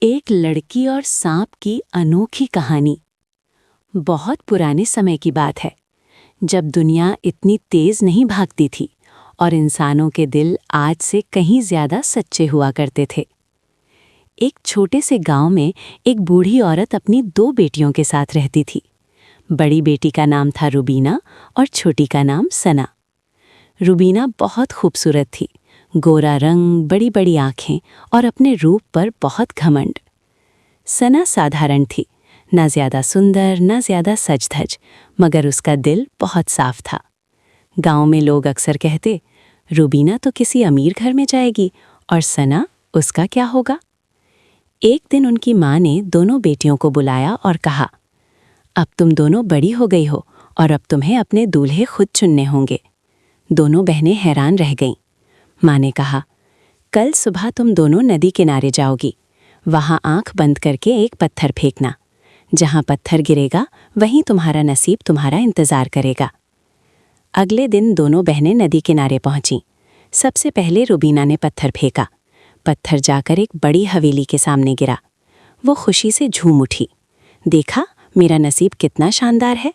एक लड़की और सांप की अनोखी कहानी। बहुत पुराने समय की बात है, जब दुनिया इतनी तेज नहीं भागती थी और इंसानों के दिल आज से कहीं ज्यादा सच्चे हुआ करते थे। एक छोटे से गांव में एक बूढ़ी औरत अपनी 2 बेटियों के साथ रहती थी। बड़ी बेटी का नाम था रुबीना और छोटी का नाम सना। रुबीना बहुत खूबसूरत थी, गोरा रंग, बड़ी बड़ी आंखें और अपने रूप पर बहुत घमंड। सना साधारण थी, न ज्यादा सुंदर न ज्यादा सज-धज, मगर उसका दिल बहुत साफ था। गांव में लोग अक्सर कहते, रुबीना तो किसी अमीर घर में जाएगी और सना, उसका क्या होगा। एक दिन उनकी माँ ने दोनों बेटियों को बुलाया और कहा, अब तुम दोनों बड़ी हो गई हो और अब तुम्हें अपने दूल्हे खुद चुनने होंगे। दोनों बहनें हैरान रह गईं। माँ ने कहा, कल सुबह तुम दोनों नदी किनारे जाओगी। वहां आंख बंद करके एक पत्थर फेंकना। जहां पत्थर गिरेगा वहीं तुम्हारा नसीब तुम्हारा इंतजार करेगा। अगले दिन दोनों बहनें नदी किनारे पहुंचीं। सबसे पहले रुबीना ने पत्थर फेंका। पत्थर जाकर एक बड़ी हवेली के सामने गिरा। वो खुशी से झूम उठी। देखा, मेरा नसीब कितना शानदार है।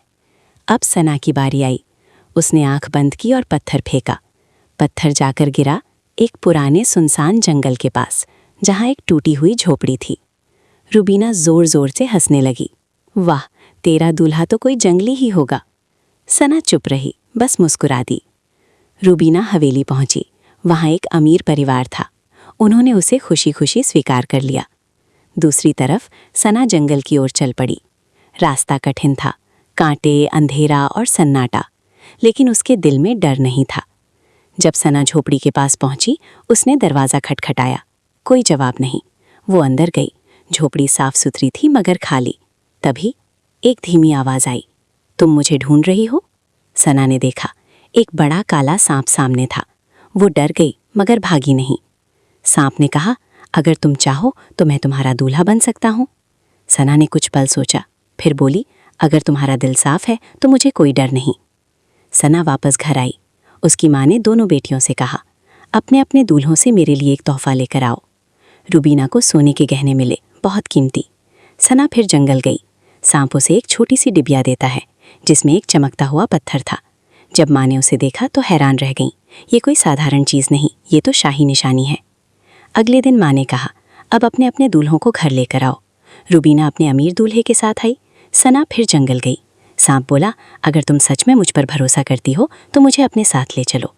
अब सना की बारी आई। उसने आंख बंद की और पत्थर फेंका। पत्थर जाकर गिरा एक पुराने सुनसान जंगल के पास, जहां एक टूटी हुई झोपड़ी थी। रुबीना जोर जोर से हंसने लगी। वाह, तेरा दूल्हा तो कोई जंगली ही होगा। सना चुप रही, बस मुस्कुरा दी। रुबीना हवेली पहुंची। वहां एक अमीर परिवार था। उन्होंने उसे खुशी खुशी स्वीकार कर लिया। दूसरी तरफ सना जंगल की ओर चल पड़ी। रास्ता कठिन था, कांटे, अंधेरा और सन्नाटा, लेकिन उसके दिल में डर नहीं था। जब सना झोपड़ी के पास पहुंची, उसने दरवाज़ा खटखटाया। कोई जवाब नहीं। वो अंदर गई। झोपड़ी साफ सुथरी थी मगर खाली। तभी एक धीमी आवाज़ आई, तुम मुझे ढूंढ रही हो? सना ने देखा, एक बड़ा काला सांप सामने था। वो डर गई मगर भागी नहीं। सांप ने कहा, अगर तुम चाहो तो मैं तुम्हारा दूल्हा बन सकता हूँ। सना ने कुछ पल सोचा, फिर बोली, अगर तुम्हारा दिल साफ है तो मुझे कोई डर नहीं। सना वापस घर आई। उसकी माँ ने दोनों बेटियों से कहा, अपने अपने दूल्हों से मेरे लिए एक तोहफा लेकर आओ। रुबीना को सोने के गहने मिले, बहुत कीमती। सना फिर जंगल गई। सांप उसे एक छोटी सी डिबिया देता है, जिसमें एक चमकता हुआ पत्थर था। जब माँ ने उसे देखा तो हैरान रह गईं। ये कोई साधारण चीज़ नहीं, ये तो शाही निशानी है। अगले दिन माँ ने कहा, अब अपने अपने दूल्हों को घर लेकर आओ। रुबीना अपने अमीर दूल्हे के साथ आई। सना फिर जंगल गई। सांप बोला, अगर तुम सच में मुझ पर भरोसा करती हो तो मुझे अपने साथ ले चलो।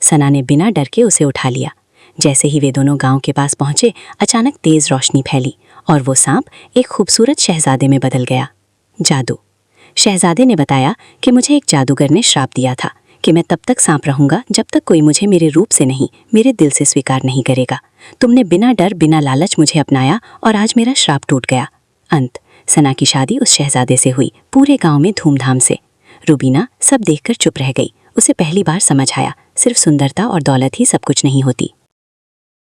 सना ने बिना डर के उसे उठा लिया। जैसे ही वे दोनों गांव के पास पहुंचे, अचानक तेज रोशनी फैली और वो सांप एक खूबसूरत शहजादे में बदल गया। जादू। शहजादे ने बताया कि मुझे एक जादूगर ने श्राप दिया था कि मैं तब तक सांप रहूंगा जब तक कोई मुझे मेरे रूप से नहीं, मेरे दिल से स्वीकार नहीं करेगा। तुमने बिना डर बिना लालच मुझे अपनाया और आज मेरा श्राप टूट गया। अंत। सना की शादी उस शहजादे से हुई, पूरे गांव में धूमधाम से। रुबीना सब देखकर चुप रह गई। उसे पहली बार समझ आया, सिर्फ सुंदरता और दौलत ही सब कुछ नहीं होती।